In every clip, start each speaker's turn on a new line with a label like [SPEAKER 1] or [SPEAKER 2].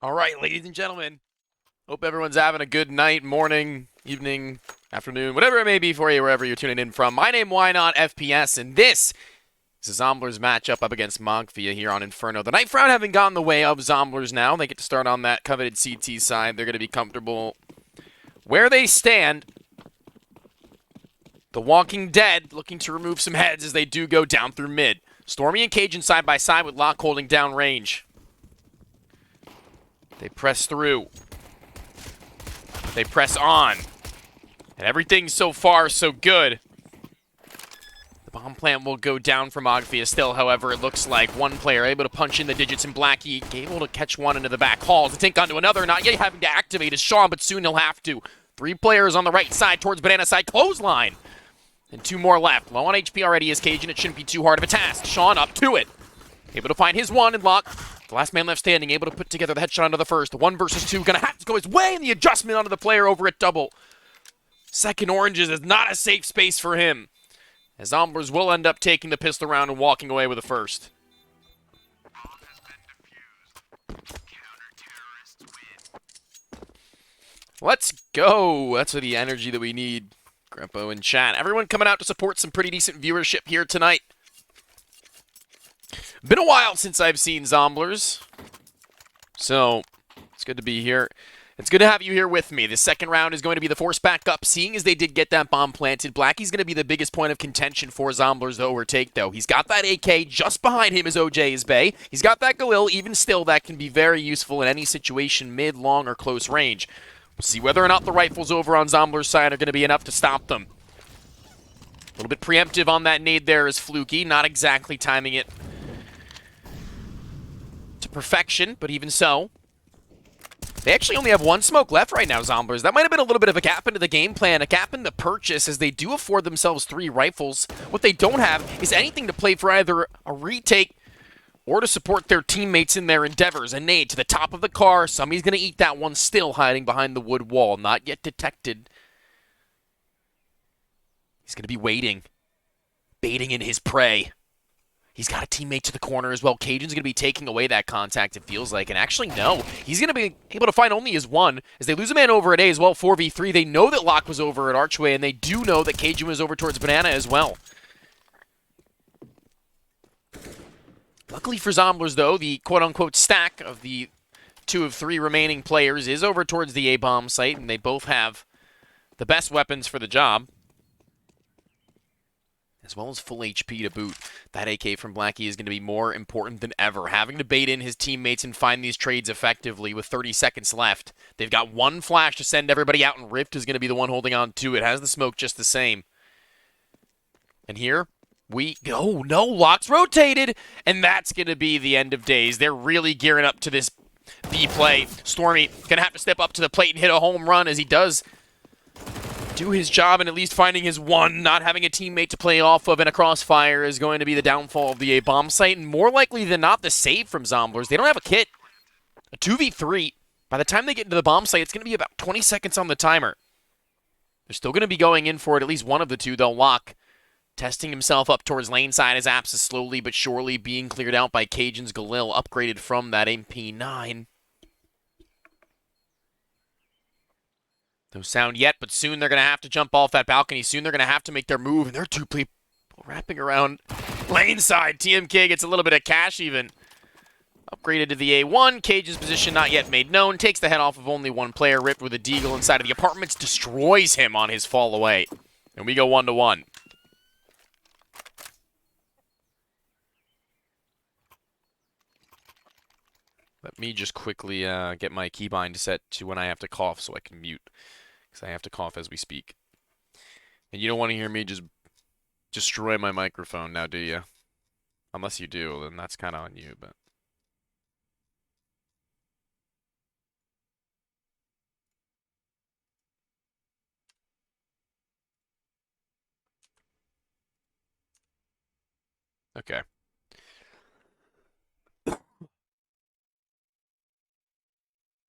[SPEAKER 1] All right, ladies and gentlemen. Hope everyone's having a good night, morning, evening, afternoon, whatever it may be for you, wherever you're tuning in from. My name, ynoT FPS, and this is a Zomblers matchup up against Mogfia here on Inferno. The Night Round having gone the way of Zomblers now. They get to start on that coveted CT side. They're going to be comfortable where they stand. The Walking Dead looking to remove some heads as they do go down through mid. Stormy and Cajun side by side with Locke holding down range. They press through. They press on. And everything so far so good. The bomb plant will go down for Mogfia still, however, it looks like one player able to punch in the digits in Blackie, able to catch one into the back hall, to think onto another, not yet having to activate is Sean, but soon he'll have to. 3 players on the right side towards Banana side, clothesline. And 2 more left. Low on HP already is Cajun, it shouldn't be too hard of a task. Sean up to it. Able to find his one and Locke. The last man left standing, able to put together the headshot onto the first. The 1 versus 2, gonna have to go his way, and the adjustment onto the player over at double. Second Oranges is not a safe space for him, as Zomblers will end up taking the pistol round and walking away with the first. Let's go. That's the energy that we need. Greppo in chat. Everyone coming out to support some pretty decent viewership here tonight. Been a while since I've seen Zomblers, so it's good to be here. It's good to have you here with me. The second round is going to be the force back up, seeing as they did get that bomb planted. Blackie's going to be the biggest point of contention for Zomblers to overtake, though. He's got that AK. Just behind him is OJ's Bay. He's got that Galil. Even still, that can be very useful in any situation, mid, long, or close range. We'll see whether or not the rifles over on Zomblers' side are going to be enough to stop them. A little bit preemptive on that nade there is Fluky. Not exactly timing it to perfection, but even so. They actually only have 1 smoke left right now, Zomblers. That might have been a little bit of a gap into the game plan, a gap in the purchase, as they do afford themselves 3 rifles. What they don't have is anything to play for either a retake or to support their teammates in their endeavors. A nade to the top of the car. Somebody's going to eat that one, still hiding behind the wood wall. Not yet detected. He's going to be waiting. Baiting in his prey. He's got a teammate to the corner as well. Cajun's going to be taking away that contact, it feels like. And actually, no. He's going to be able to find only his 1. As they lose a man over at A as well, 4v3. They know that Locke was over at Archway, and they do know that Cajun was over towards Banana as well. Luckily for Zomblers, though, the quote-unquote stack of the 2 of 3 remaining players is over towards the A-bomb site, and they both have the best weapons for the job, as well as full HP to boot. That AK from Blackie is going to be more important than ever. Having to bait in his teammates and find these trades effectively with 30 seconds left. They've got 1 flash to send everybody out, and Rift is going to be the one holding on to it. Has the smoke just the same. And here we go. No, Locke's rotated, and that's going to be the end of days. They're really gearing up to this B play. Stormy going to have to step up to the plate and hit a home run, as he does do his job and at least finding his 1. Not having a teammate to play off of in a crossfire is going to be the downfall of the A-bomb site, and more likely than not, the save from Zomblers. They don't have a kit. A 2v3. By the time they get into the bomb site, it's going to be about 20 seconds on the timer. They're still going to be going in for it, at least one of the 2, though. Locke testing himself up towards lane side. His apps is slowly but surely being cleared out by Cajun's Galil, upgraded from that MP9. No sound yet, but soon they're going to have to jump off that balcony. Soon they're going to have to make their move, and they're 2 people wrapping around lane side. TMK gets a little bit of cash even. Upgraded to the A1. Cajun's position not yet made known. Takes the head off of only 1 player. Ripped with a deagle inside of the apartments. Destroys him on his fall away. And we go 1-1. Let me just quickly get my keybind set to when I have to cough so I can mute. Because I have to cough as we speak. And you don't want to hear me just destroy my microphone now, do you? Unless you do, then that's kind of on you, but... Okay.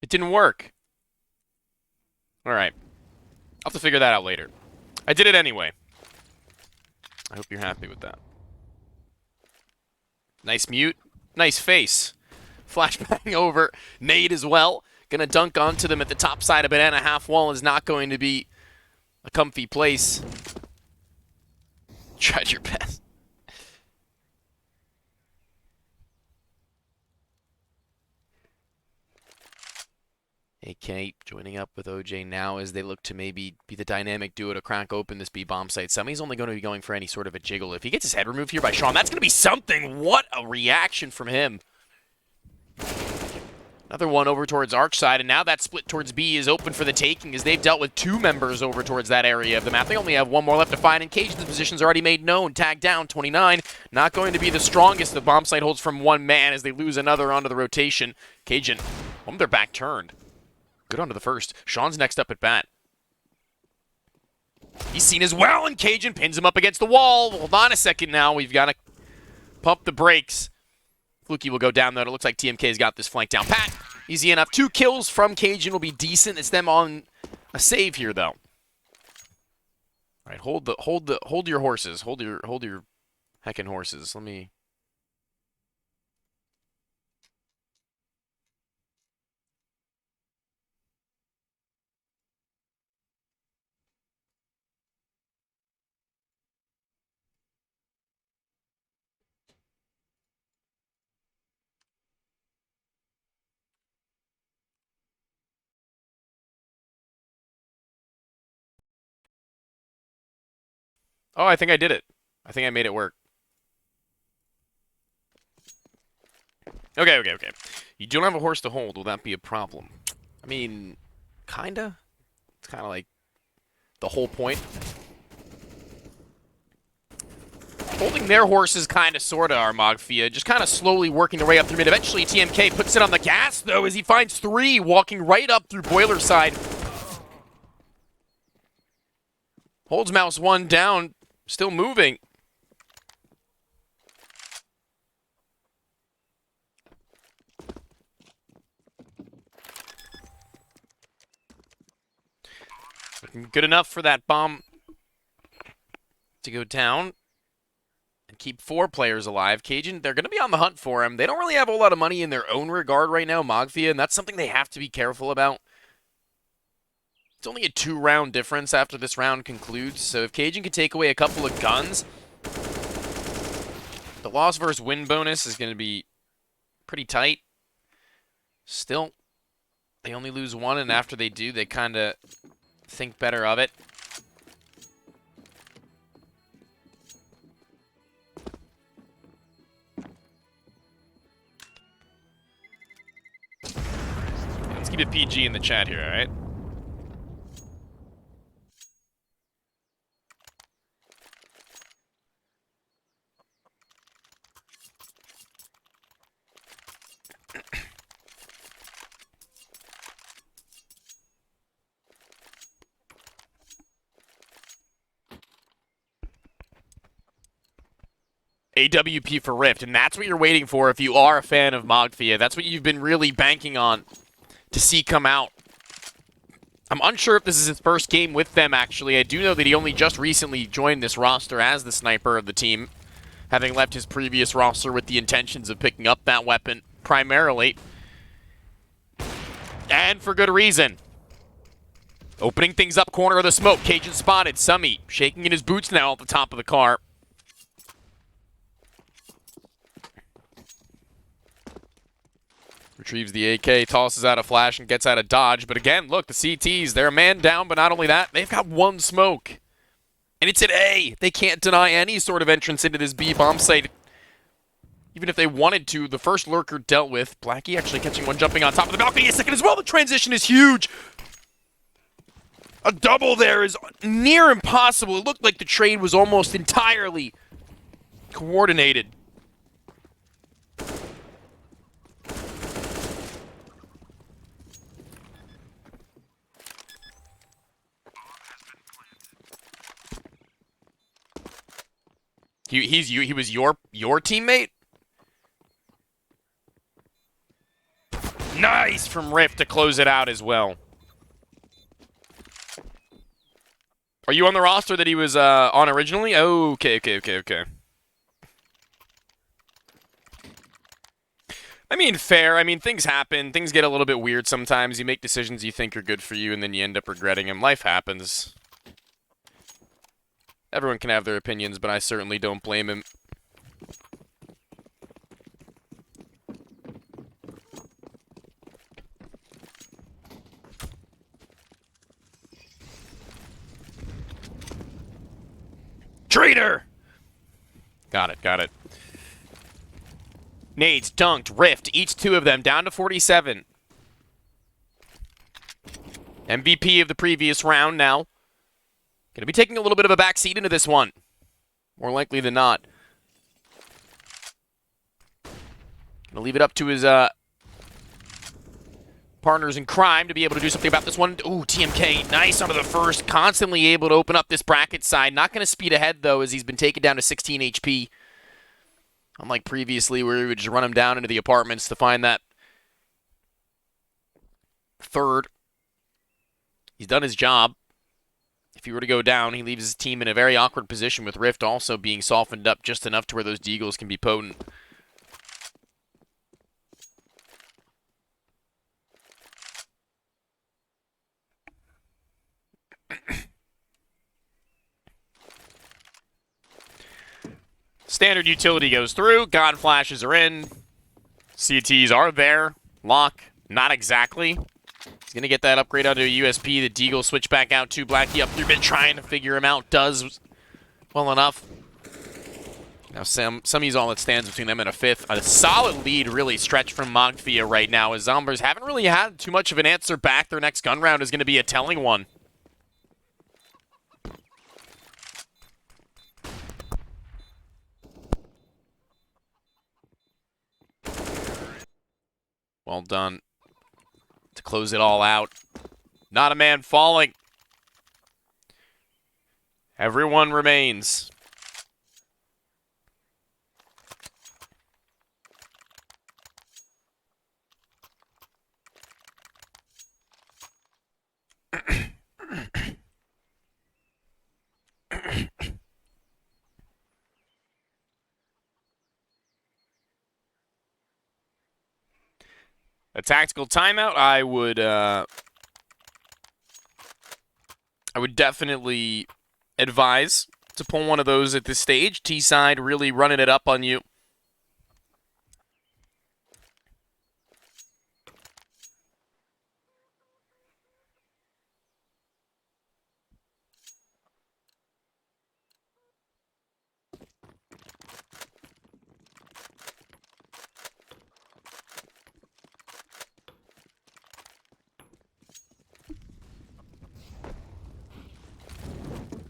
[SPEAKER 1] It didn't work. Alright. I'll have to figure that out later. I did it anyway. I hope you're happy with that. Nice mute. Nice face. Flashbang over. Nade as well. Gonna dunk onto them at the top side of Banana. Half wall is not going to be a comfy place. Tried your best. AK joining up with OJ now as they look to maybe be the dynamic duo to crack open this B bomb site. Semi's only going to be going for any sort of a jiggle. If he gets his head removed here by Sean, that's going to be something. What a reaction from him. Another one over towards Arch side, and now that split towards B is open for the taking as they've dealt with 2 members over towards that area of the map. They only have 1 more left to find, and Cajun's position's already made known. Tagged down, 29. Not going to be the strongest. The bomb site holds from 1 man as they lose another onto the rotation. Cajun, their back turned. Good onto the first. Sean's next up at bat. He's seen as well, and Cajun pins him up against the wall. Hold on a second now. We've got to pump the brakes. Fluky will go down, though. It looks like TMK's got this flank down pat. Easy enough. 2 kills from Cajun will be decent. It's them on a save here, though. All right, hold your horses. Hold your heckin' horses. Let me. Oh, I think I did it. I think I made it work. Okay. You don't have a horse to hold. Will that be a problem? I mean, kinda. It's kind of like the whole point. Holding their horses kind of, sort of, are Mogfia. Just kind of slowly working their way up through mid. Eventually, TMK puts it on the gas, though, as he finds 3 walking right up through Boiler side. Holds mouse 1 down. Still moving. Good enough for that bomb to go down and keep 4 players alive. Cajun, they're going to be on the hunt for him. They don't really have a lot of money in their own regard right now, Mogfia, and that's something they have to be careful about. It's only a 2-round difference after this round concludes, so if Cajun can take away a couple of guns, the loss versus win bonus is going to be pretty tight. Still, they only lose 1, and after they do, they kind of think better of it. Let's keep it PG in the chat here, all right? AWP for Rift, and that's what you're waiting for if you are a fan of Mogfia. That's what you've been really banking on to see come out. I'm unsure if this is his first game with them, actually. I do know that he only just recently joined this roster as the sniper of the team, having left his previous roster with the intentions of picking up that weapon primarily. And for good reason. Opening things up, corner of the smoke. Cajun spotted. Summy shaking in his boots now at the top of the car. Retrieves the AK, tosses out a flash, and gets out of dodge. But again, look, the CTs, they're a man down, but not only that, they've got 1 smoke. And it's at A. They can't deny any sort of entrance into this B bomb site. Even if they wanted to, the first lurker dealt with. Blackie actually catching one jumping on top of the balcony a second as well. The transition is huge. A double there is near impossible. It looked like the trade was almost entirely coordinated. He was your teammate? Nice from Rift to close it out as well. Are you on the roster that he was on originally? Okay. I mean, fair. I mean, things happen. Things get a little bit weird sometimes. You make decisions you think are good for you, and then you end up regretting them. Life happens. Everyone can have their opinions, but I certainly don't blame him. Traitor! Got it, got it. Nades, dunked, rift, each two of them, down to 47. MVP of the previous round now. Gonna be taking a little bit of a backseat into this one. More likely than not. Gonna leave it up to his partners in crime to be able to do something about this one. Ooh, TMK, nice onto the first. Constantly able to open up this bracket side. Not gonna speed ahead, though, as he's been taken down to 16 HP. Unlike previously, where he would just run him down into the apartments to find that third. He's done his job. If he were to go down, he leaves his team in a very awkward position, with Rift also being softened up just enough to where those deagles can be potent. Standard utility goes through. God flashes are in. CTs are there. Lock, not exactly. He's going to get that upgrade onto a USP. The deagle switch back out to Blackie up through mid, trying to figure him out. Does well enough. Now Summy's all that stands between them and a fifth. A solid lead really stretched from Mogfia right now, as Zomblers haven't really had too much of an answer back. Their next gun round is going to be a telling one. Well done. To close it all out. Not a man falling. Everyone remains. A tactical timeout, I would definitely advise to pull one of those at this stage. T-side really running it up on you.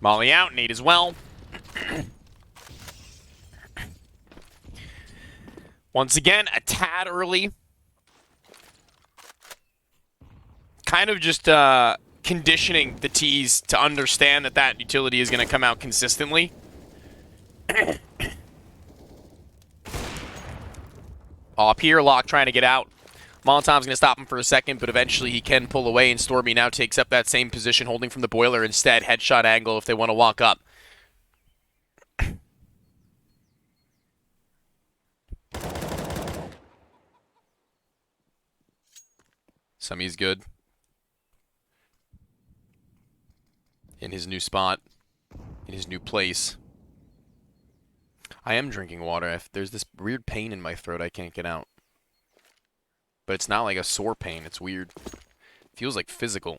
[SPEAKER 1] Molly out, Nate as well. Once again, a tad early. Kind of just conditioning the T's to understand that that utility is going to come out consistently. Up here, Locke trying to get out. Molotov's going to stop him for a second, but eventually he can pull away, and Stormy now takes up that same position, holding from the boiler instead. Headshot angle if they want to walk up. Summy's good. In his new spot. In his new place. I am drinking water. There's this weird pain in my throat I can't get out. But it's not like a sore pain. It's weird. It feels like physical.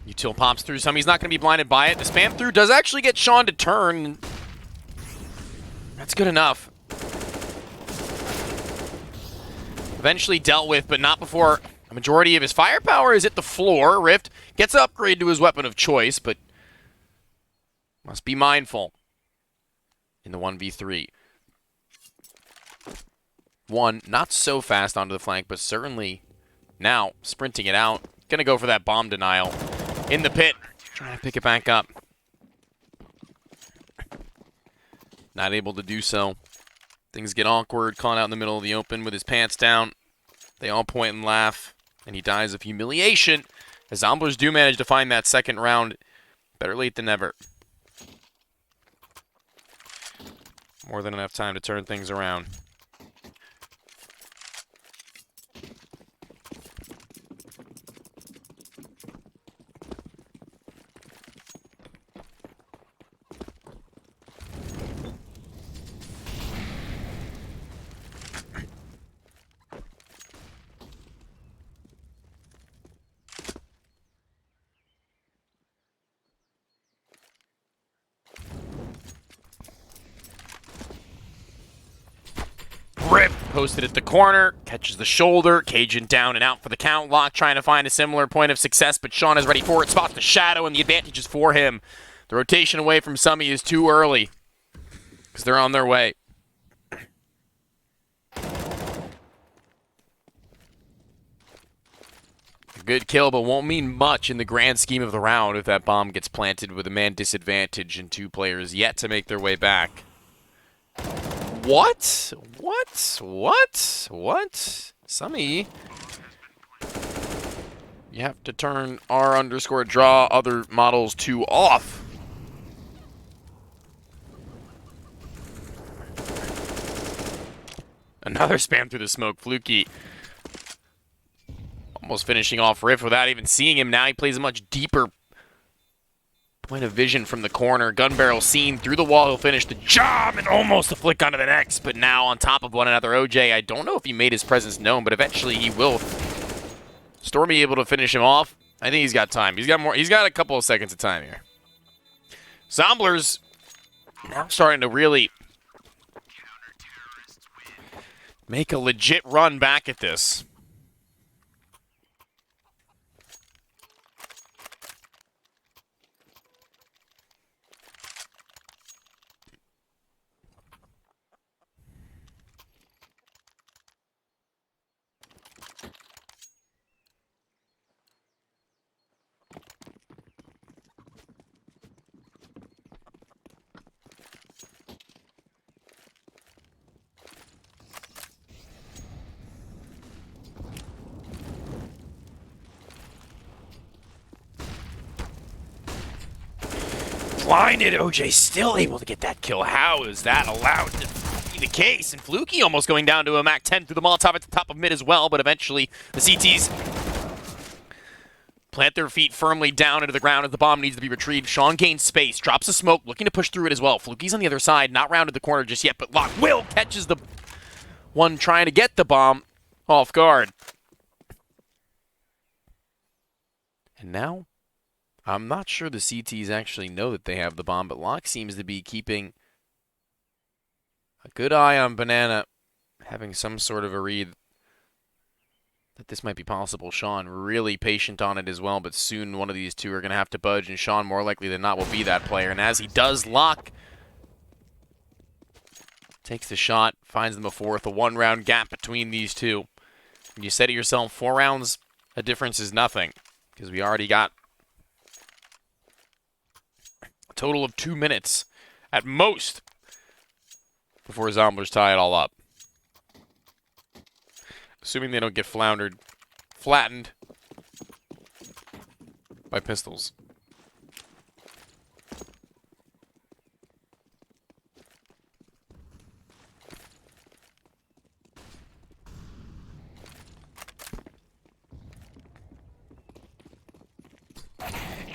[SPEAKER 1] Util pops through some. He's not going to be blinded by it. The spam through does actually get Sean to turn. That's good enough. Eventually dealt with, but not before a majority of his firepower is at the floor. Rift gets an upgrade to his weapon of choice, but must be mindful in the 1v3. One, not so fast onto the flank, but certainly now sprinting it out. Gonna go for that bomb denial in the pit. Trying to pick it back up. Not able to do so. Things get awkward. Caught out in the middle of the open with his pants down. They all point and laugh, and he dies of humiliation. The Zomblers do manage to find that second round. Better late than never. More than enough time to turn things around. Rip posted at the corner, catches the shoulder, Cajun down and out for the count. Locke trying to find a similar point of success, but Sean is ready for it. Spots the shadow, and the advantage is for him. The rotation away from Summy is too early because they're on their way. A good kill, but won't mean much in the grand scheme of the round if that bomb gets planted with a man disadvantage and two players yet to make their way back. What? Summy. You have to turn R_draw other models to off. Another spam through the smoke. Fluky almost finishing off Rift without even seeing him. Now he plays a much deeper point of vision from the corner. Gun barrel seen through the wall. He'll finish the job and almost a flick onto the next, but now on top of one another. OJ, I don't know if he made his presence known, but eventually he will. Stormy able to finish him off. I think he's got time. He's got a couple of seconds of time here. Zomblers now starting to really make a legit run back at this. Blinded, OJ still able to get that kill. How is that allowed to be the case? And Fluky almost going down to a Mac 10 through the Molotov at the top of mid as well, but eventually the CTs plant their feet firmly down into the ground as the bomb needs to be retrieved. Sean gains space, drops a smoke, looking to push through it as well. Fluky's on the other side, not rounded the corner just yet, but Locke will catches the one trying to get the bomb off guard. And now I'm not sure the CTs actually know that they have the bomb, but Locke seems to be keeping a good eye on Banana, having some sort of a read that this might be possible. Sean really patient on it as well, but soon one of these two are going to have to budge, and Sean more likely than not will be that player. And as he does, Locke takes the shot, finds them a fourth, a one-round gap between these two. And you say to yourself, 4 rounds, a difference is nothing, because we already got total of 2 minutes at most before Zomblers tie it all up. Assuming they don't get flattened by pistols.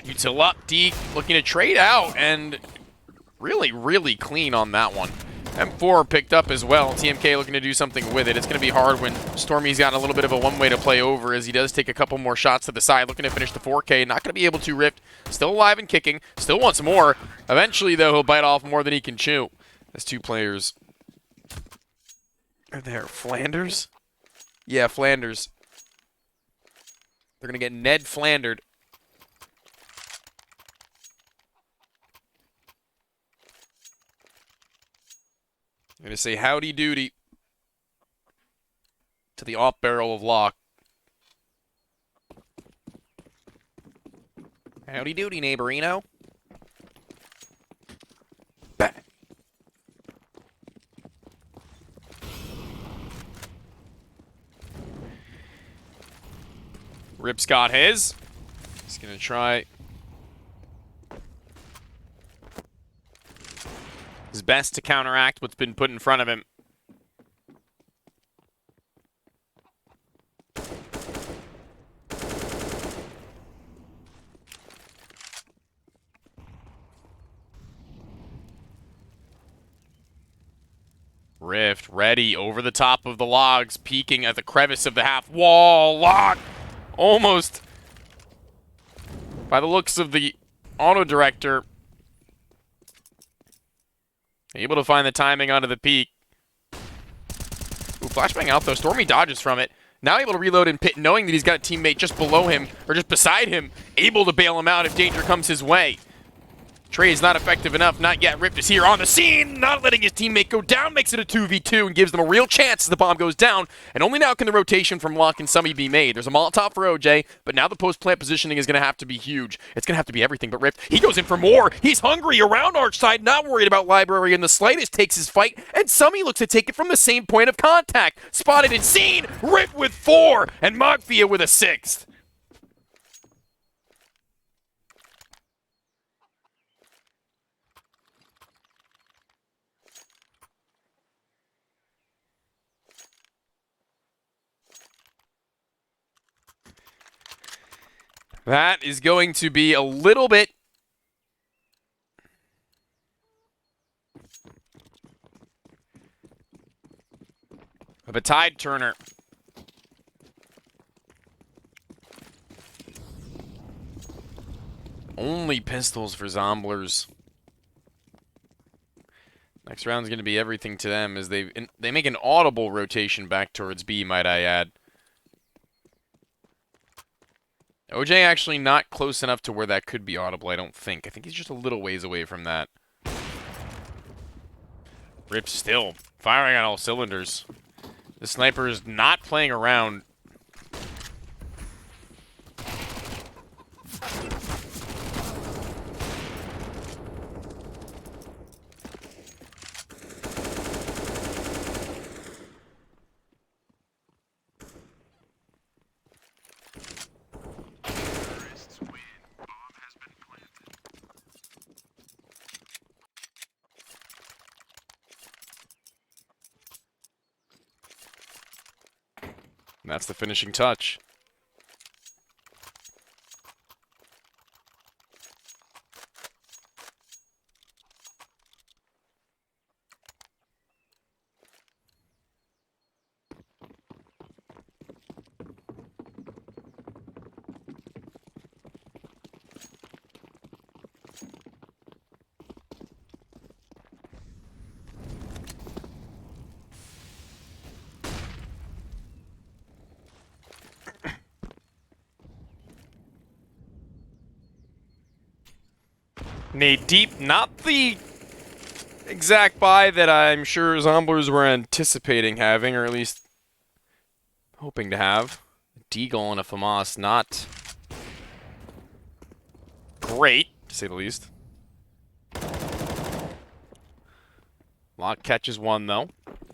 [SPEAKER 1] Util up, D looking to trade out, and really clean on that one. M4 picked up as well. TMK looking to do something with it. It's going to be hard when Stormy's got a little bit of a one-way to play over as he does take a couple more shots to the side, looking to finish the 4K. Not going to be able to. Rift still alive and kicking. Still wants more. Eventually, though, he'll bite off more than he can chew. As two players are there. Flanders? Yeah, Flanders. They're going to get Ned Flandered. I'm going to say howdy doody to the off barrel of Locke. Howdy doody, neighborino. Bah. Rip's got his. He's going to try his best to counteract what's been put in front of him. Rift ready over the top of the logs, peeking at the crevice of the half wall. Lock! Almost. By the looks of the auto director, able to find the timing onto the peak. Ooh, flashbang out though. Stormy dodges from it. Now able to reload in pit, knowing that he's got a teammate just below him, or just beside him, able to bail him out if danger comes his way. Trey is not effective enough, not yet. Rift is here on the scene, not letting his teammate go down, makes it a 2v2 and gives them a real chance as the bomb goes down. And only now can the rotation from Lock and Summy be made. There's a Molotov for OJ, but now the post-plant positioning is going to have to be huge. It's going to have to be everything but Rift. He goes in for more. He's hungry around Archside, not worried about Library in the slightest, takes his fight, and Summy looks to take it from the same point of contact. Spotted and seen, Rift with 4, and Mogfia with a 6th. That is going to be a little bit of a tide turner. Only pistols for Zomblers. Next round is going to be everything to them as they make an audible rotation back towards B, might I add. OJ actually not close enough to where that could be audible, I don't think. I think he's just a little ways away from that. Rip still firing on all cylinders. The sniper is not playing around. And that's the finishing touch. Nade deep, not the exact buy that I'm sure Zomblers were anticipating having, or at least hoping to have. Deagle and a FAMAS, not great, to say the least. Lock catches one, though.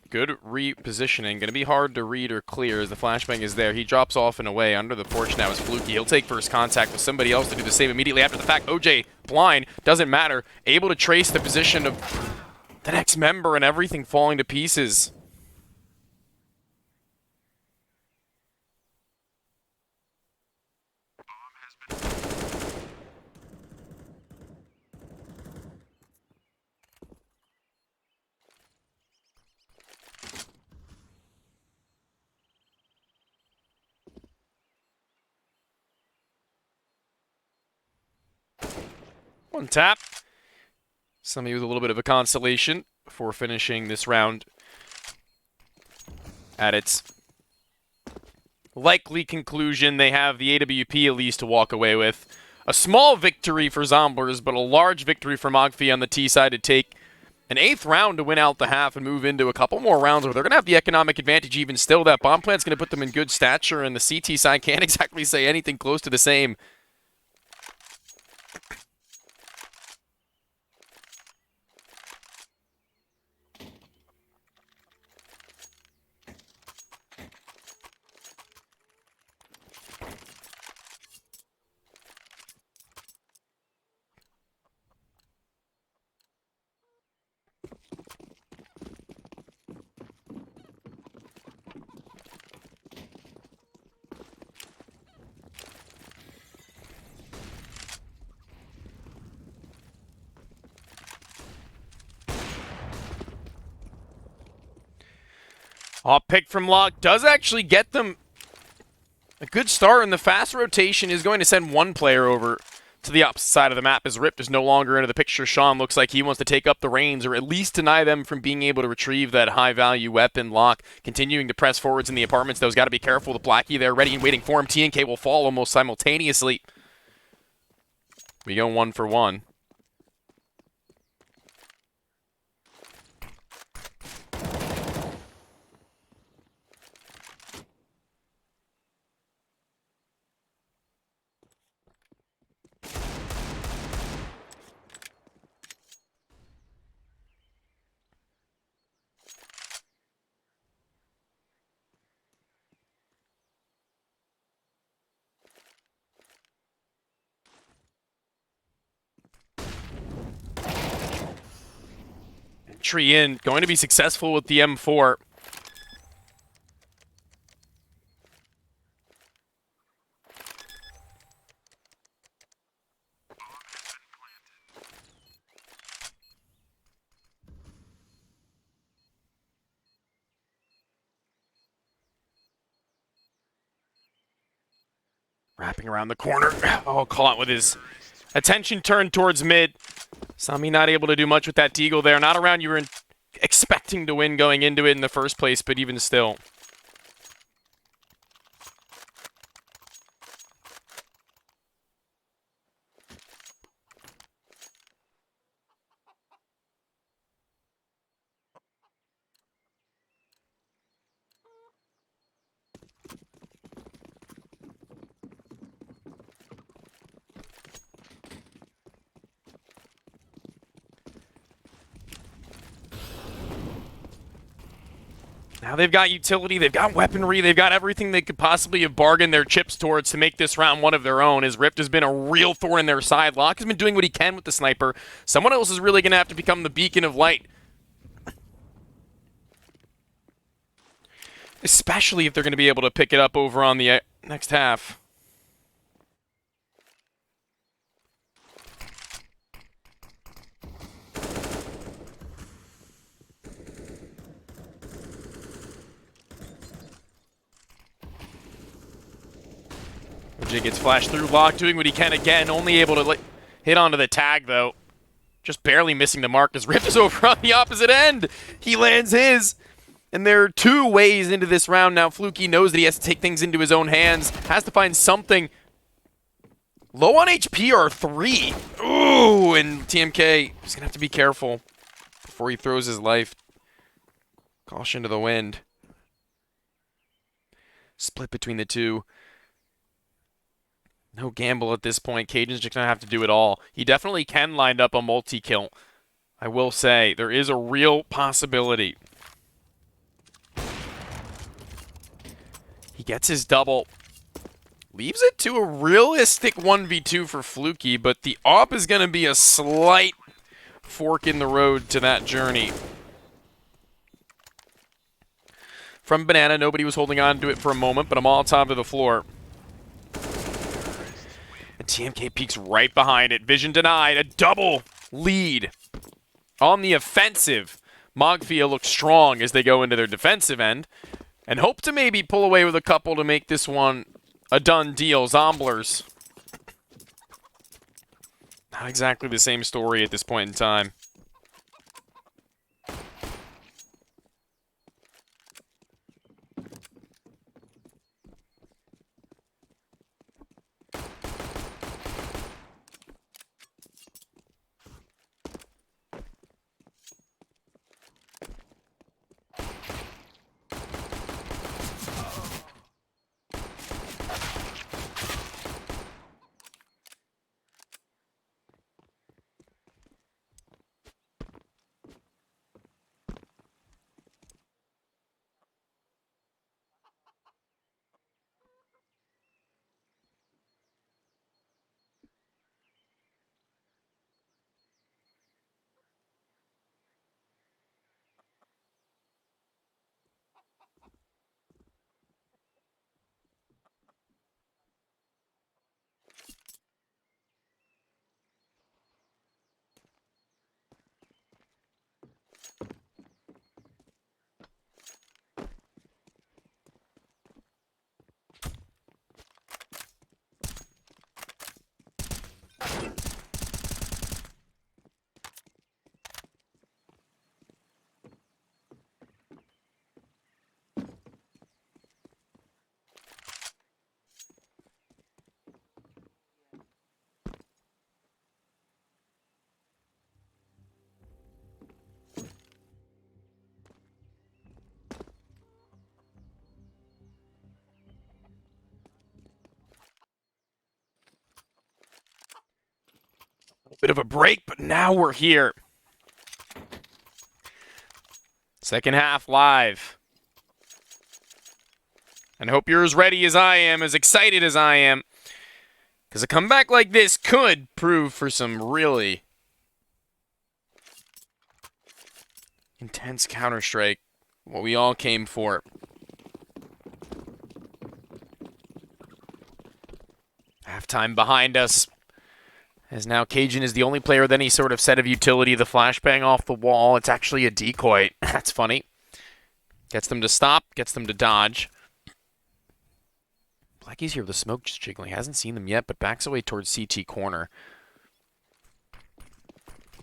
[SPEAKER 1] Good repositioning. Going to be hard to read or clear as the flashbang is there. He drops off and away under the porch now as Fluky. He'll take first contact with somebody else to do the same immediately after the fact. OJ blind. Doesn't matter. Able to trace the position of the next member and everything falling to pieces. One tap. Somebody with a little bit of a consolation before finishing this round at its likely conclusion. They have the AWP at least to walk away with. A small victory for Zomblers, but a large victory for Mogfia on the T side to take an 8th round to win out the half and move into a couple more rounds where they're going to have the economic advantage even still. That bomb plant's going to put them in good stature, and the CT side can't exactly say anything close to the same. Off pick from Locke does actually get them a good start, and the fast rotation is going to send one player over to the opposite side of the map as Ripped is no longer into the picture. Sean looks like he wants to take up the reins or at least deny them from being able to retrieve that high-value weapon. Locke continuing to press forwards in the apartments, though. He's got to be careful with Blackie there, ready and waiting for him. TNK will fall almost simultaneously. We go 1 for 1. Entry in, going to be successful with the M4. Wrapping around the corner. Oh, caught with his attention turned towards mid. Sami not able to do much with that deagle there. Not around you were expecting to win going into it in the first place, but even still. Now they've got utility, they've got weaponry, they've got everything they could possibly have bargained their chips towards to make this round one of their own, as Rift has been a real thorn in their side. Locke has been doing what he can with the sniper. Someone else is really going to have to become the beacon of light. Especially if they're going to be able to pick it up over on the next half. Jig gets flashed through. Locke doing what he can again, only able to hit onto the tag, though. Just barely missing the mark as Rift is over on the opposite end. He lands his. And there are 2 ways into this round now. Fluky knows that he has to take things into his own hands. Has to find something. Low on HP are 3. Ooh, and TMK is going to have to be careful before he throws his life. Caution to the wind. Split between the 2. No gamble at this point. Caden's just going to have to do it all. He definitely can line up a multi-kill. I will say, there is a real possibility. He gets his double. Leaves it to a realistic 1v2 for Fluky, but the AWP is going to be a slight fork in the road to that journey. From Banana, nobody was holding on to it for a moment, but a Molotov to the floor. And TMK peeks right behind it. Vision denied. A double lead on the offensive. Mogfia looks strong as they go into their defensive end and hope to maybe pull away with a couple to make this one a done deal. Zomblers. Not exactly the same story at this point in time. Bit of a break, but now we're here. Second half live. And hope you're as ready as I am, as excited as I am. Because a comeback like this could prove for some really intense Counter-Strike. What we all came for. Halftime behind us. As now Cajun is the only player with any sort of set of utility. The flashbang off the wall. It's actually a decoy. That's funny. Gets them to stop. Gets them to dodge. Blackie's here with the smoke just jiggling. He hasn't seen them yet, but backs away towards CT corner.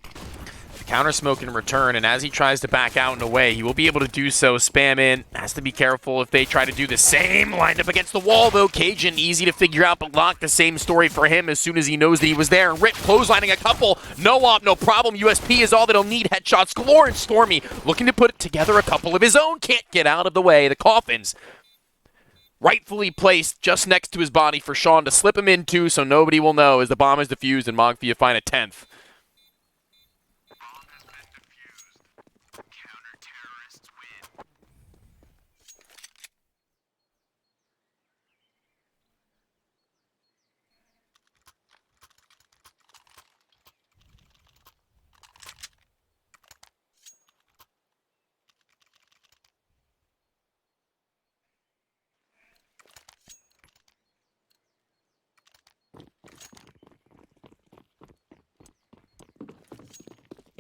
[SPEAKER 1] The counter smoke in return, and as he tries to back out and away, he will be able to do so. Spam in. Has to be careful if they try to do the same. Lined up against the wall, though. Cajun, easy to figure out, but Lock, the same story for him as soon as he knows that he was there. Rip clotheslining a couple. No op, no problem. USP is all that'll need. Headshots galore, and Stormy looking to put together a couple of his own. Can't get out of the way. The coffins rightfully placed just next to his body for Sean to slip him into so nobody will know as the bomb is defused and Mogfia find a 10th.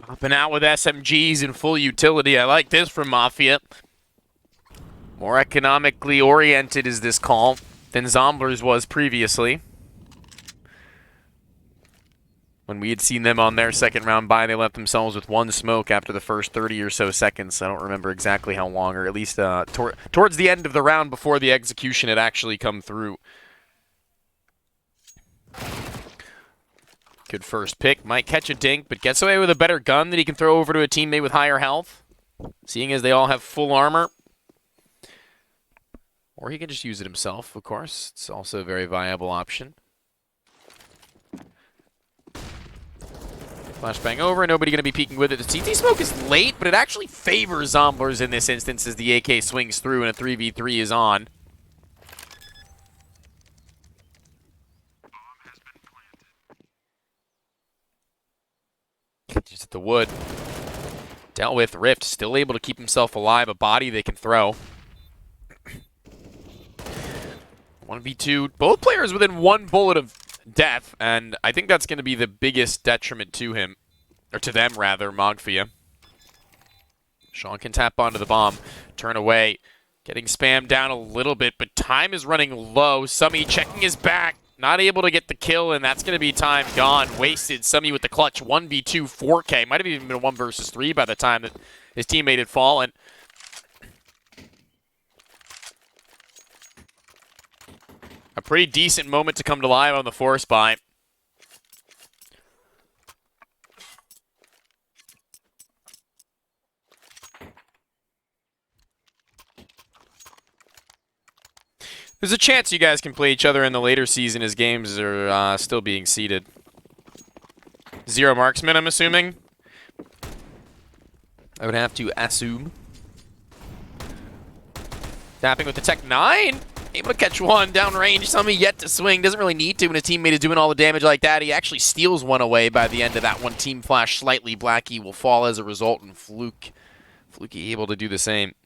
[SPEAKER 1] Popping out with SMGs in full utility. I like this from Mafia. More economically oriented is this call than Zomblers was previously. When we had seen them on their second round bye, they left themselves with one smoke after the first 30 or so seconds. I don't remember exactly how long, or at least towards the end of the round before the execution had actually come through. Good first pick. Might catch a dink, but gets away with a better gun that he can throw over to a teammate with higher health. Seeing as they all have full armor. Or he can just use it himself, of course. It's also a very viable option. Flashbang over. Nobody going to be peeking with it. The CT smoke is late, but it actually favors Zomblers in this instance as the AK swings through and a 3v3 is on. Just at the wood. Dealt with. Rift. Still able to keep himself alive. A body they can throw. 1v2. Both players within one bullet of death. And I think that's going to be the biggest detriment to him. Or to them, rather. Mogfia. Sean can tap onto the bomb. Turn away. Getting spammed down a little bit. But time is running low. Summy checking his back. Not able to get the kill, and that's going to be time gone. Wasted. Summy with the clutch. 1v2, 4K. Might have even been a 1 versus 3 by the time that his teammate had fallen. A pretty decent moment to come to life on the force buy. There's a chance you guys can play each other in the later season as games are still being seeded. 0 marksman, I'm assuming. I would have to assume. Tapping with the Tech 9. Able to catch one downrange. Somebody yet to swing. Doesn't really need to when his teammate is doing all the damage like that. He actually steals one away by the end of that one. Team flash slightly. Blackie will fall as a result, and Fluky able to do the same.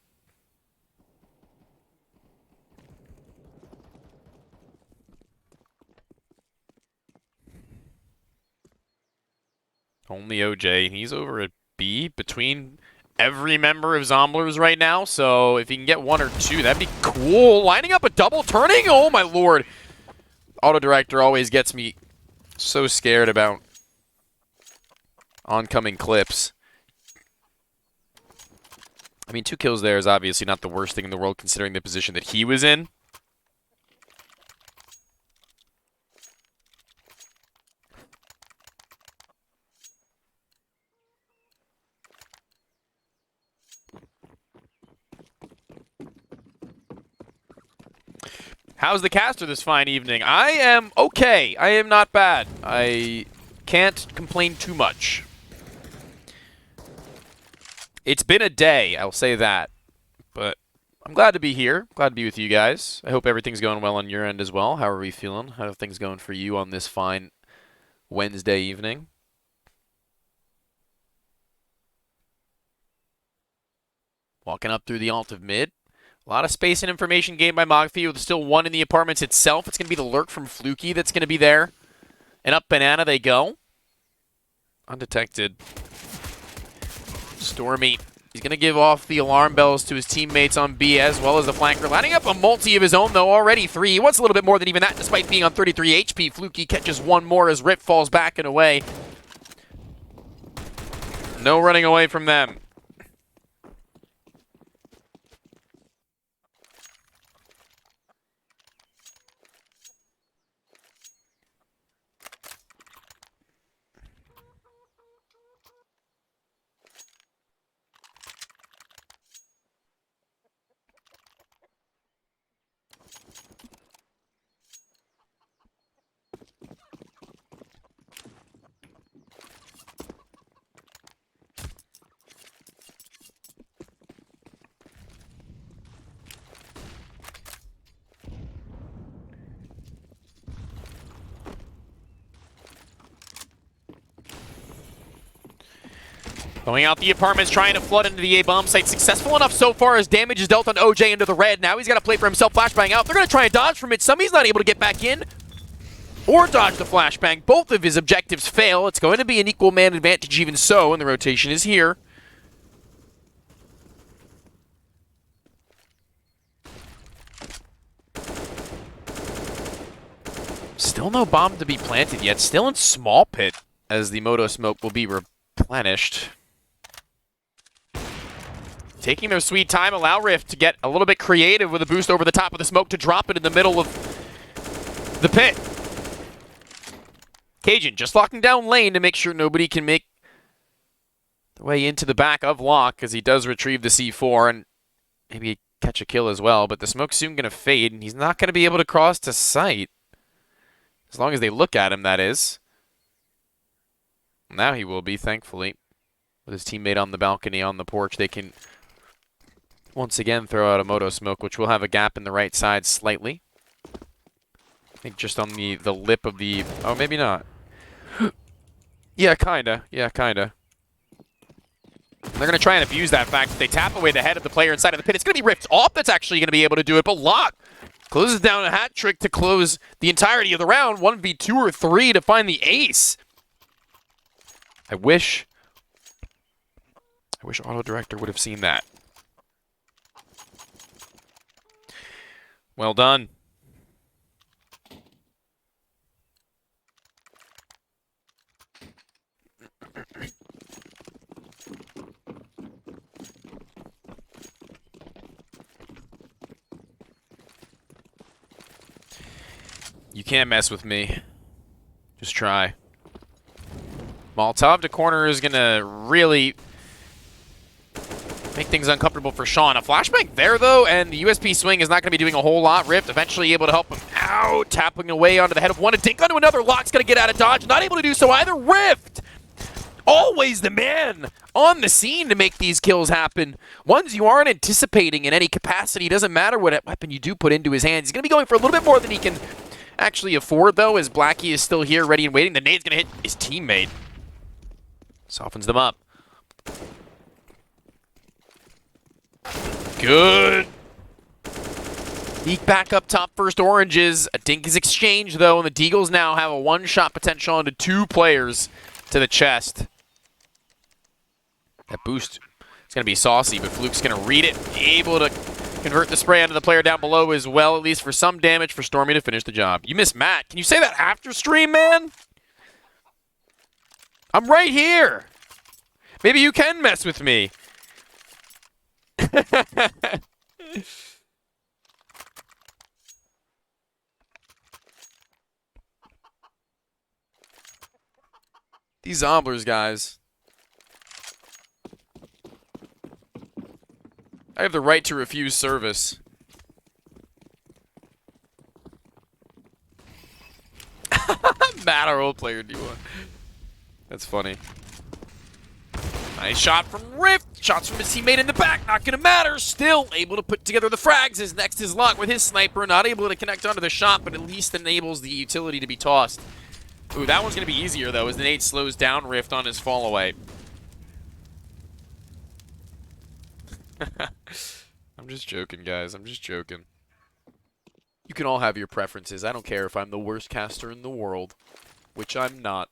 [SPEAKER 1] Only OJ. He's over at B between every member of Zomblers right now. So if he can get 1 or 2, that'd be cool. Lining up a double turning. Oh, my lord. Auto director always gets me so scared about oncoming clips. I mean, 2 kills there is obviously not the worst thing in the world considering the position that he was in. How's the caster this fine evening? I am okay. I am not bad. I can't complain too much. It's been a day, I'll say that. But I'm glad to be here. Glad to be with you guys. I hope everything's going well on your end as well. How are we feeling? How are things going for you on this fine Wednesday evening? Walking up through the alt of mid. A lot of space and information gained by Mogfia with still one in the apartments itself. It's going to be the lurk from Fluky that's going to be there. And up banana they go. Undetected. Stormy. He's going to give off the alarm bells to his teammates on B as well as the flanker. Lining up a multi of his own, though, already 3. He wants a little bit more than even that, despite being on 33 HP. Fluky catches one more as Rip falls back and away. No running away from them. Going out the apartments, trying to flood into the A bomb site. Successful enough so far as damage is dealt on OJ into the red. Now he's got to play for himself, flashbang out. They're going to try and dodge from it. Somebody's not able to get back in or dodge the flashbang. Both of his objectives fail. It's going to be an equal man advantage even so, and the rotation is here. Still no bomb to be planted yet. Still in small pit as the Moto smoke will be replenished. Taking their sweet time, allow Rift to get a little bit creative with a boost over the top of the smoke to drop it in the middle of the pit. Cajun just locking down lane to make sure nobody can make the way into the back of Lock as he does retrieve the C4 and maybe catch a kill as well. But the smoke's soon going to fade and he's not going to be able to cross to sight. As long as they look at him, that is. Now he will be, thankfully. With his teammate on the balcony on the porch, they can once again throw out a Moto smoke, which will have a gap in the right side slightly. I think just on the lip of the... Oh, maybe not. Yeah, kinda. Yeah, kinda. They're going to try and abuse that fact that they tap away the head of the player inside of the pit. It's going to be Rift off that's actually going to be able to do it, but Lock closes down a hat trick to close the entirety of the round. 1v2 or 3 to find the ace. I wish Auto Director would have seen that. Well done. You can't mess with me. Just try. Molotov to corner is going to really make things uncomfortable for Sean. A flashbang there, though, and the USP swing is not going to be doing a whole lot. Rift eventually able to help him out, tapping away onto the head of one, and dink onto another. Lock's going to get out of dodge. Not able to do so either. Rift! Always the man on the scene to make these kills happen. Ones you aren't anticipating in any capacity. Doesn't matter what weapon you do put into his hands. He's going to be going for a little bit more than he can actually afford, though, as Blackie is still here, ready and waiting. The nade's going to hit his teammate. Softens them up. Good. Peek back up top first oranges. A dink is exchanged, though, and the Deagles now have a one-shot potential onto 2 players to the chest. That boost is going to be saucy, but Fluke's going to read it. Able to convert the spray onto the player down below as well, at least for some damage for Stormy to finish the job. You miss Matt. Can you say that after stream, man? I'm right here. Maybe you can mess with me. These Zomblers, guys. I have the right to refuse service. Matt, our old player, D1. That's funny. Nice shot from Rift. Shots from his teammate in the back. Not going to matter. Still able to put together the frags. His next is Lock with his sniper. Not able to connect onto the shot, but at least enables the utility to be tossed. Ooh, that one's going to be easier, though, as the nade slows down Rift on his fall away. I'm just joking, guys. I'm just joking. You can all have your preferences. I don't care if I'm the worst caster in the world, which I'm not.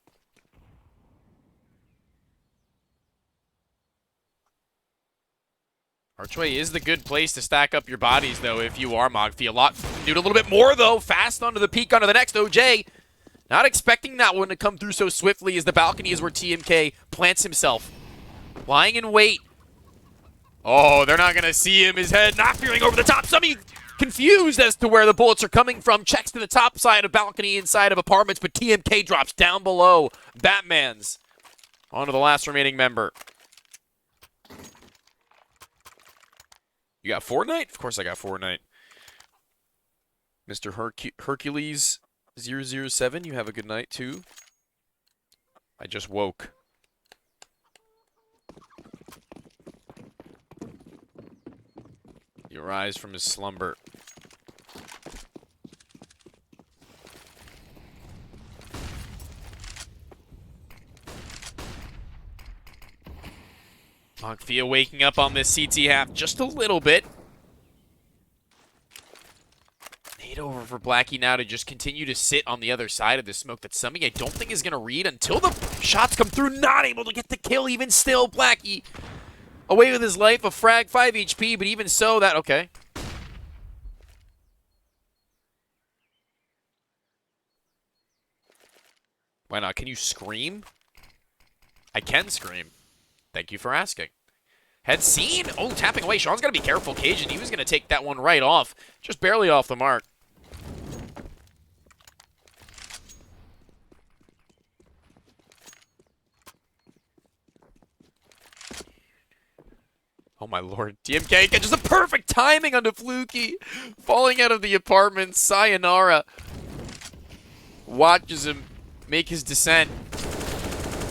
[SPEAKER 1] Archway is the good place to stack up your bodies, though, if you are Mogfia. Do it a little bit more, though. Fast onto the peak, onto the next. OJ, not expecting that one to come through so swiftly, as the balcony is where TMK plants himself. Lying in wait. Oh, they're not going to see him. His head not feeling over the top. Somebody confused as to where the bullets are coming from. Checks to the top side of balcony inside of apartments, but TMK drops down below. Batman's onto the last remaining member. You got Fortnite? Of course I got Fortnite. Mr. Hercules 007, you have a good night, too. I just woke. You rise from his slumber. Mogfia waking up on this CT half just a little bit. Nade over for Blackie now to just continue to sit on the other side of the smoke that somebody I don't think is going to read until the shots come through. Not able to get the kill even still. Blackie away with his life. A frag, 5 HP, but even so, that... Okay. Why not? Can you scream? I can scream. Thank you for asking. Had seen. Oh, tapping away. Sean's got to be careful. Cajun, he was going to take that one right off. Just barely off the mark. Oh, my lord. TMK catches the perfect timing onto Fluky. Falling out of the apartment. Sayonara watches him make his descent.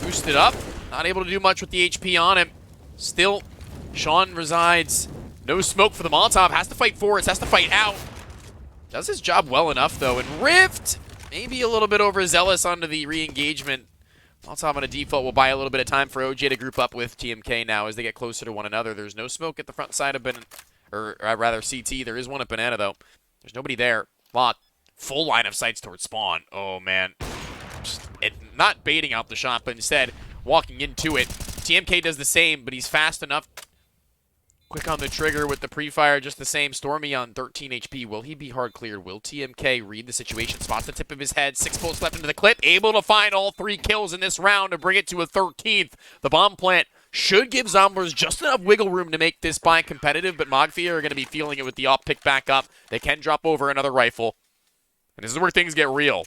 [SPEAKER 1] Boosted up. Not able to do much with the HP on him. Still, Sean resides. No smoke for the Molotov. Has to fight forwards. Has to fight out. Does his job well enough, though. And Rift, maybe a little bit overzealous onto the re-engagement. Molotov on a default will buy a little bit of time for OJ to group up with TMK now as they get closer to one another. There's no smoke at the front side of rather CT. There is one at Banana, though. There's nobody there. Lock. Full line of sights towards spawn. Oh, man. Just, not baiting out the shot, but instead walking into it. TMK does the same, but he's fast enough. Quick on the trigger with the pre-fire, just the same. Stormy on 13 HP. Will he be hard cleared? Will TMK read the situation? Spots the tip of his head. 6 bullets left into the clip. Able to find all 3 kills in this round to bring it to a 13th. The bomb plant should give Zomblers just enough wiggle room to make this buy competitive, but Mogfia are going to be feeling it with the op pick back up. They can drop over another rifle. And this is where things get real.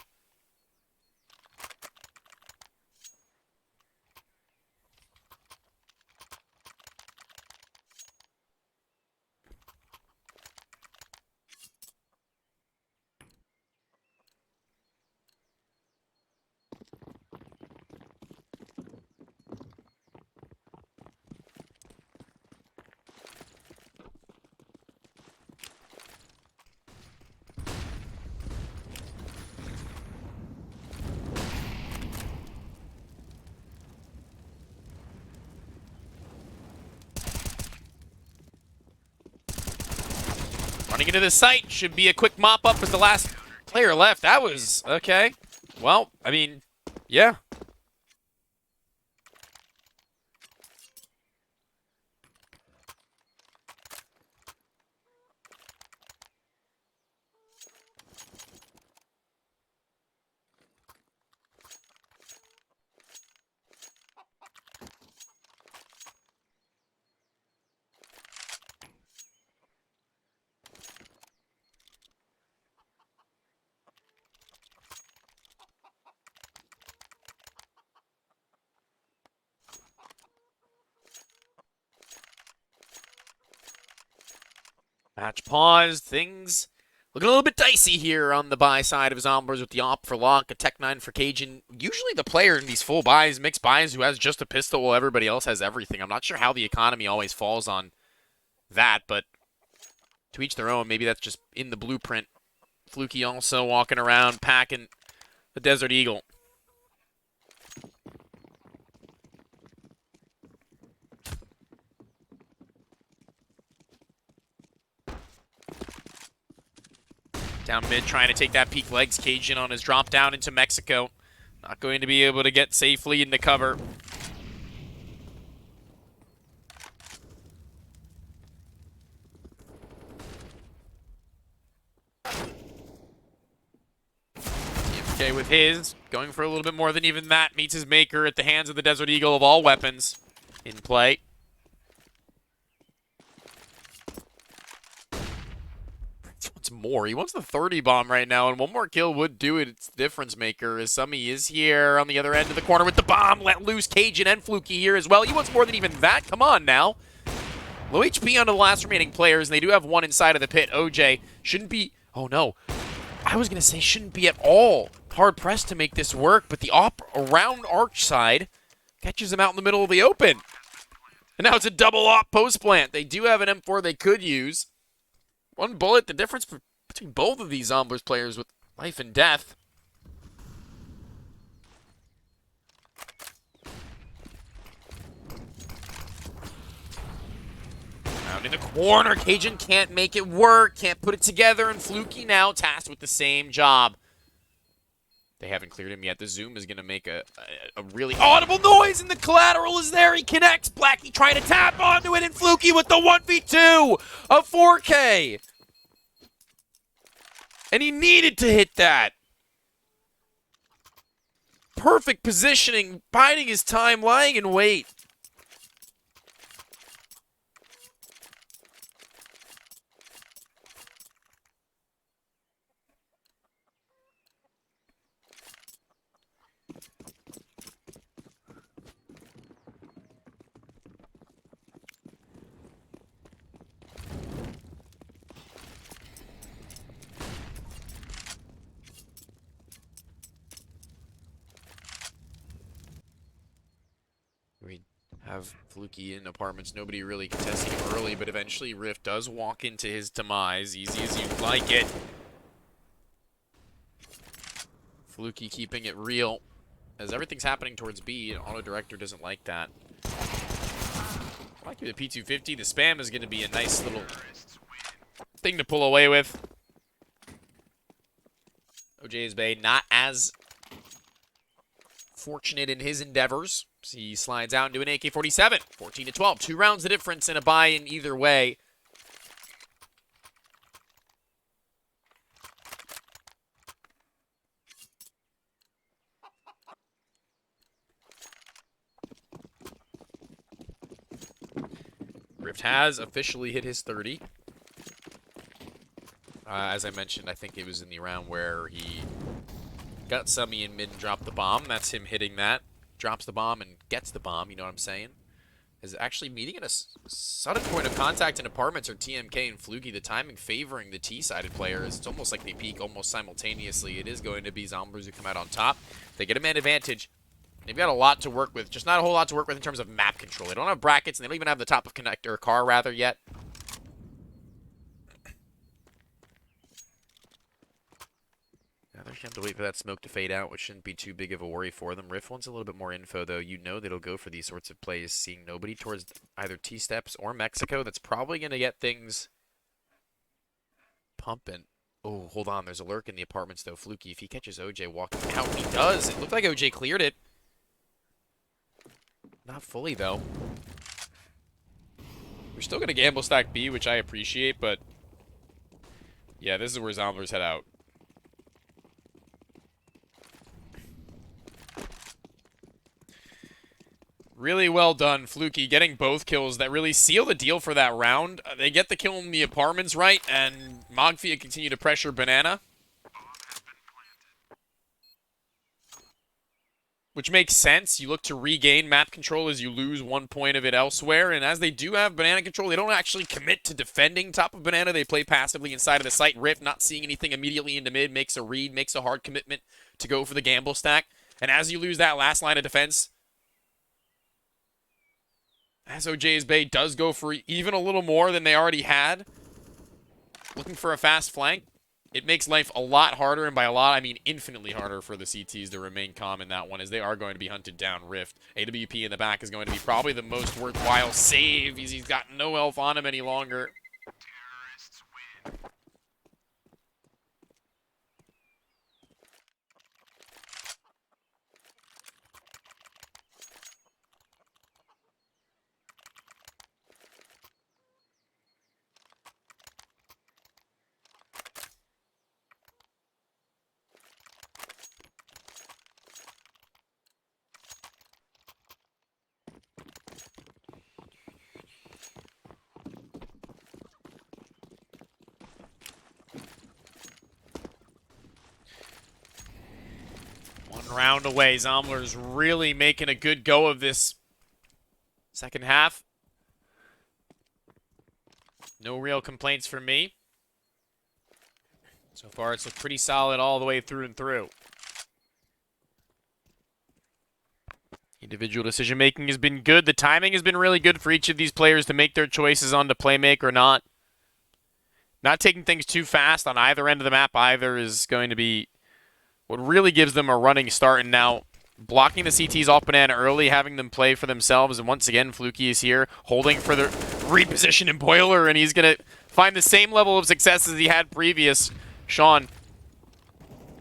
[SPEAKER 1] Running into the site. Should be a quick mop-up as the last player left. That was... okay. Well, I mean, yeah. Match paused. Things Looking a little bit dicey here on the buy side of Zomblers with the op for Lock, a Tech 9 for Cajun. Usually the player in these full buys, mixed buys, who has just a pistol while everybody else has everything. I'm not sure how the economy always falls on that, but to each their own. Maybe that's just in the blueprint. Fluky also walking around packing the Desert Eagle. Down mid, trying to take that peak legs. Cajun on his drop down into Mexico. Not going to be able to get safely into cover. TFK with his, going for a little bit more than even that. Meets his maker at the hands of the Desert Eagle of all weapons in play. More. He wants the 30 bomb right now, and one more kill would do it. It's the difference maker as Summy is here on the other end of the corner with the bomb. Let loose Cajun and Fluky here as well. He wants more than even that. Come on now. Low HP onto the last remaining players, and they do have one inside of the pit. OJ shouldn't be... Oh, no. I was going to say shouldn't be at all hard-pressed to make this work, but the op around Arch side catches him out in the middle of the open. And now it's a double op post-plant. They do have an M4 they could use. One bullet, the difference between both of these Zomblers players with life and death. Down in the corner, Cajun can't make it work, can't put it together, and Fluky now tasked with the same job. They haven't cleared him yet. The Zoom is going to make a really audible noise, and the collateral is there. He connects. Blackie trying to tap onto it, and Fluky with the 1v2 of 4K. And he needed to hit that. Perfect positioning, biding his time, lying in wait. We have Fluky in apartments. Nobody really contesting him early, but eventually Rift does walk into his demise. Easy as you'd like it. Fluky keeping it real. As everything's happening towards B, and Auto Director doesn't like that. I like the P250. The spam is going to be a nice little thing to pull away with. OJ's Bay not as fortunate in his endeavors. He slides out into an AK-47. 14-12. 2 rounds the difference and a buy in either way. Rift has officially hit his 30. As I mentioned, I think it was in the round where he got Summy in mid and dropped the bomb. That's him hitting that. Drops the bomb and gets the bomb, you know what I'm saying? Is actually meeting at a sudden point of contact in apartments are TMK and Fluky. The timing favoring the T-sided players. It's almost like they peak almost simultaneously. It is going to be Zomblers who come out on top. They get a man advantage. They've got a lot to work with. Just not a whole lot to work with in terms of map control. They don't have brackets, and they don't even have the top of connector car, rather, yet. Now they're going to have to wait for that smoke to fade out, which shouldn't be too big of a worry for them. Riff wants a little bit more info, though. You know they'll go for these sorts of plays, seeing nobody towards either T-steps or Mexico. That's probably going to get things pumping. Oh, hold on. There's a lurk in the apartments, though. Fluky, if he catches OJ walking out, he does. It looked like OJ cleared it. Not fully, though. We're still going to gamble stack B, which I appreciate, but yeah, this is where Zomblers head out. Really well done, Fluky, getting both kills that really seal the deal for that round. They get the kill in the apartments right, and Mogfia continue to pressure Banana. which makes sense. You look to regain map control as you lose 1 point of it elsewhere, and as they do have banana control, they don't actually commit to defending top of banana. They play passively inside of the site. Rift, not seeing anything immediately into mid, makes a read, makes a hard commitment to go for the gamble stack. And as you lose that last line of defense, as OJ's Bay does go for even a little more than they already had, looking for a fast flank, it makes life a lot harder, and by a lot, I mean infinitely harder for the CTs to remain calm in that one, as they are going to be hunted down Rift. AWP in the back is going to be probably the most worthwhile save, as he's got no elf on him any longer. One round away. Zomblers really making a good go of this second half. No real complaints from me. So far, it's looked pretty solid all the way through and through. Individual decision-making has been good. The timing has been really good for each of these players to make their choices on to playmaker or not. Not taking things too fast on either end of the map either is going to be what really gives them a running start. And now blocking the CTs off banana early, having them play for themselves. And once again, Fluky is here, holding for the reposition in Boiler, and he's going to find the same level of success as he had previous. Sean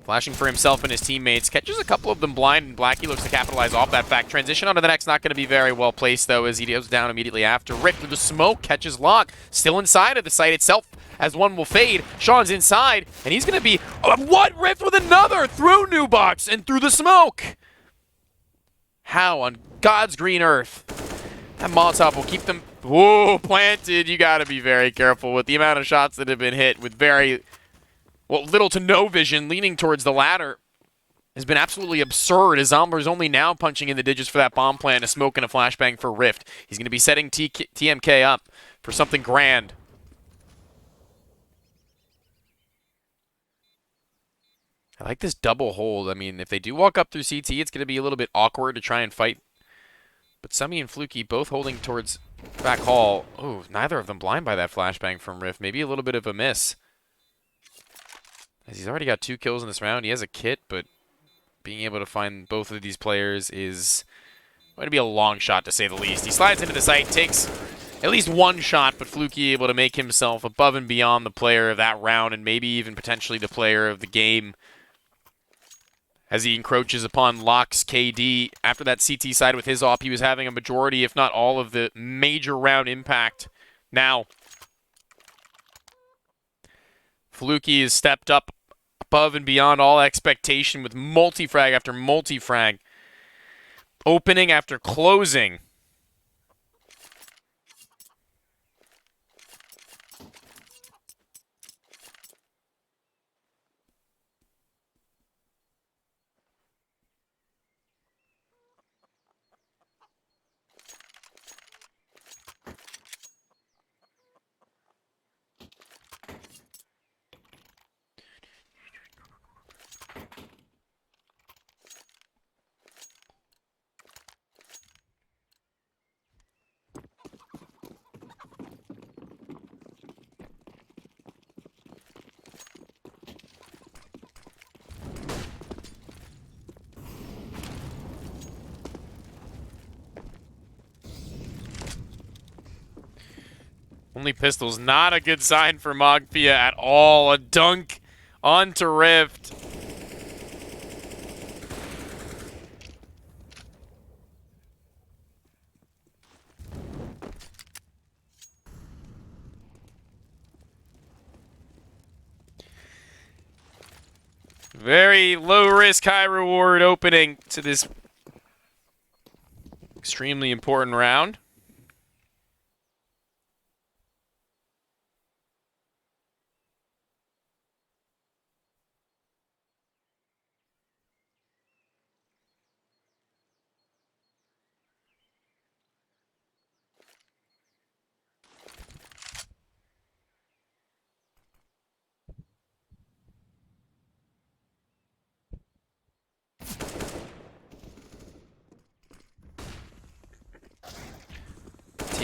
[SPEAKER 1] flashing for himself and his teammates. Catches a couple of them blind, and Blackie looks to capitalize off that fact. Transition onto the next, not going to be very well placed, though, as he goes down immediately after. Rick through the smoke, catches Lock. Still inside of the site itself, as one will fade. Sean's inside, and he's going to be... what? Rift with another through New Box and through the smoke. How on God's green earth? That Molotov will keep them... whoa, planted. You got to be very careful with the amount of shots that have been hit with very... well, little to no vision, leaning towards the ladder, has been absolutely absurd, as Zomblers only now punching in the digits for that bomb plant, a smoke and a flashbang for Rift. He's going to be setting TMK up for something grand. I like this double hold. I mean, if they do walk up through CT, it's going to be a little bit awkward to try and fight. But Summy and Fluky both holding towards back hall. Oh, neither of them blind by that flashbang from Rift. Maybe a little bit of a miss, as he's already got 2 kills in this round. He has a kit, but being able to find both of these players is going to be a long shot, to say the least. He slides into the site, takes at least 1 shot, but Fluky able to make himself above and beyond the player of that round, and maybe even potentially the player of the game, as he encroaches upon Locke's KD. After that CT side with his op, he was having a majority, if not all, of the major round impact. Now, Fluky has stepped up above and beyond all expectation with multi-frag after multi-frag. Opening after closing. Only pistols, not a good sign for Mogfia at all. A dunk onto Rift. Very low risk, high reward opening to this extremely important round.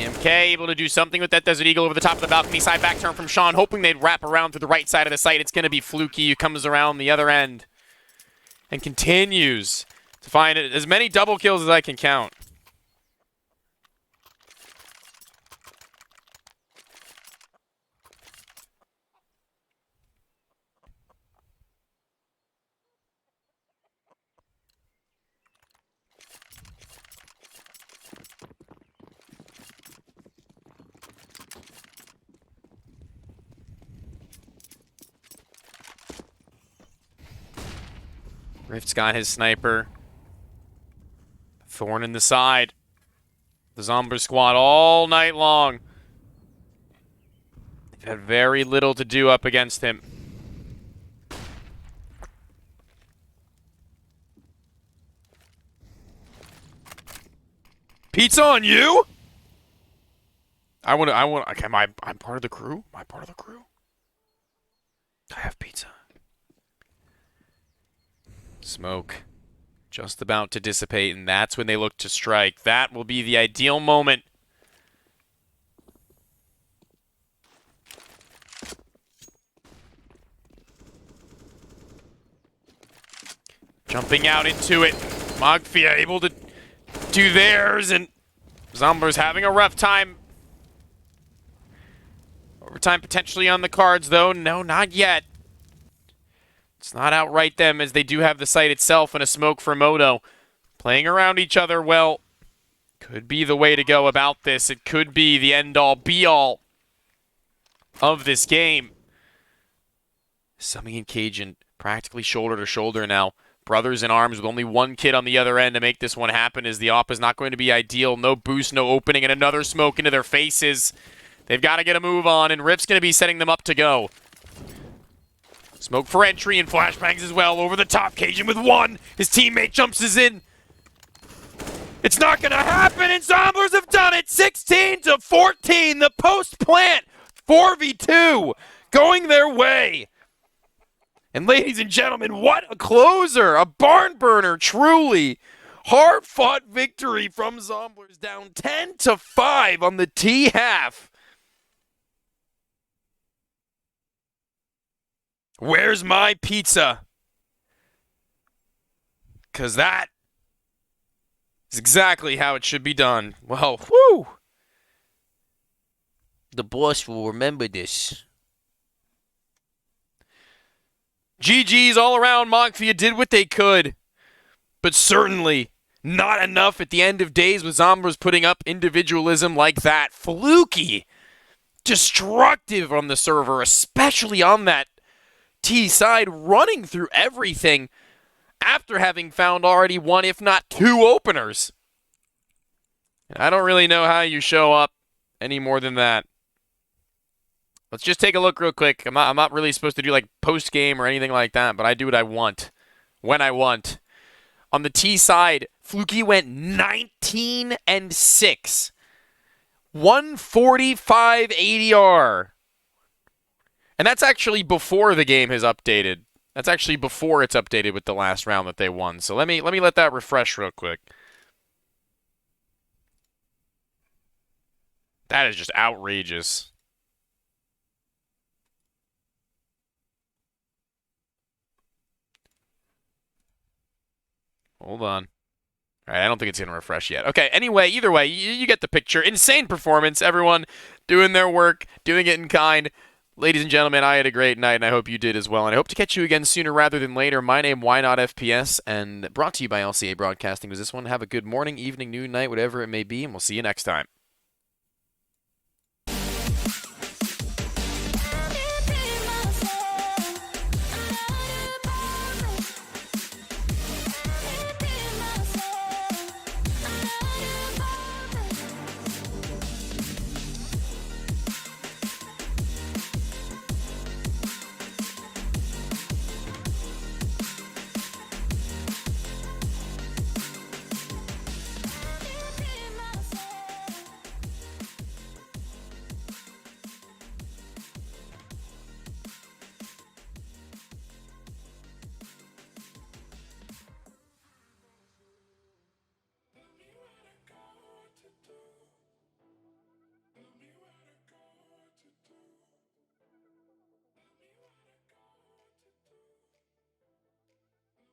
[SPEAKER 1] MK able to do something with that Desert Eagle over the top of the balcony. Side back turn from Sean, hoping they'd wrap around through the right side of the site. It's going to be Fluky who comes around the other end and continues to find as many double kills as I can count. Rift's got his sniper. Thorn in the side. The Zomblers squad all night long. They've had very little to do up against him. Pizza on you? I'm part of the crew? Am I part of the crew? I have pizza. Smoke just about to dissipate, and that's when they look to strike. That will be the ideal moment. Jumping out into it. Mogfia able to do theirs, and Zomblers having a rough time. Overtime potentially on the cards, though. No, not yet. It's not outright them, as they do have the site itself and a smoke for Moto. Playing around each other well could be the way to go about this. It could be the end-all, be-all of this game. Summing and Cajun practically shoulder to shoulder now. Brothers in arms with only one kid on the other end to make this one happen, as the op is not going to be ideal. No boost, no opening, and another smoke into their faces. They've got to get a move on, and Rip's going to be setting them up to go. Smoke for entry and flashbangs as well. Over the top, Cajun with one. His teammate jumps us in. It's not going to happen, and Zomblers have done it. 16-14. The post-plant 4v2 going their way. And ladies and gentlemen, what a closer. A barn burner, truly. Hard-fought victory from Zomblers, down 10-5 on the T half. Where's my pizza? Because that is exactly how it should be done. Well, whew. The boss will remember this. GG's all around. Mogfia did what they could, but certainly not enough at the end of days with Zomblers putting up individualism like that. Fluky, destructive on the server, especially on that T side, running through everything after having found already one, if not two, openers. I don't really know how you show up any more than that. Let's just take a look real quick. I'm not really supposed to do like post-game or anything like that, but I do what I want, when I want. On the T side, Fluky went 19-6. 145 ADR. And that's actually before the game has updated. That's actually before it's updated with the last round that they won. So let me let that refresh real quick. That is just outrageous. Hold on. All right, I don't think it's going to refresh yet. Okay, anyway, either way, you get the picture. Insane performance. Everyone doing their work, doing it in kind. Ladies and gentlemen, I had a great night, and I hope you did as well. And I hope to catch you again sooner rather than later. My name, ynoT FPS, and brought to you by LCA Broadcasting was this one. Have a good morning, evening, noon, night, whatever it may be, and we'll see you next time.